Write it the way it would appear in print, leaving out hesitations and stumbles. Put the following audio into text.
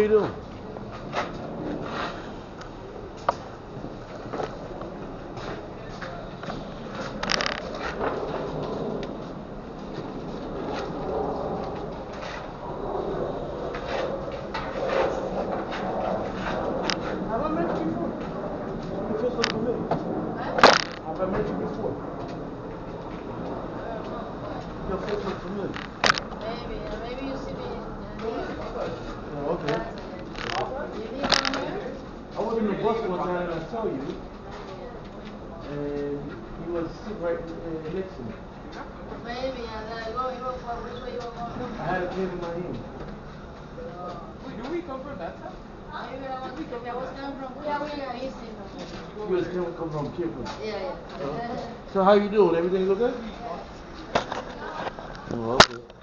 you doing? Have I met you before? You feel so familiar. Have I met you before? Your face looks familiar. Maybe you see me in Oh, okay. I was in the bus one time and I saw you. And you was sitting right next to me. Maybe, and then go, which way you were going? I had a pen in my hand. Wait, do we come from that side? Maybe I was coming from, yeah, we are easy. You was coming from Kipling. Yeah, yeah. So how you doing? Everything okay? Oh, okay.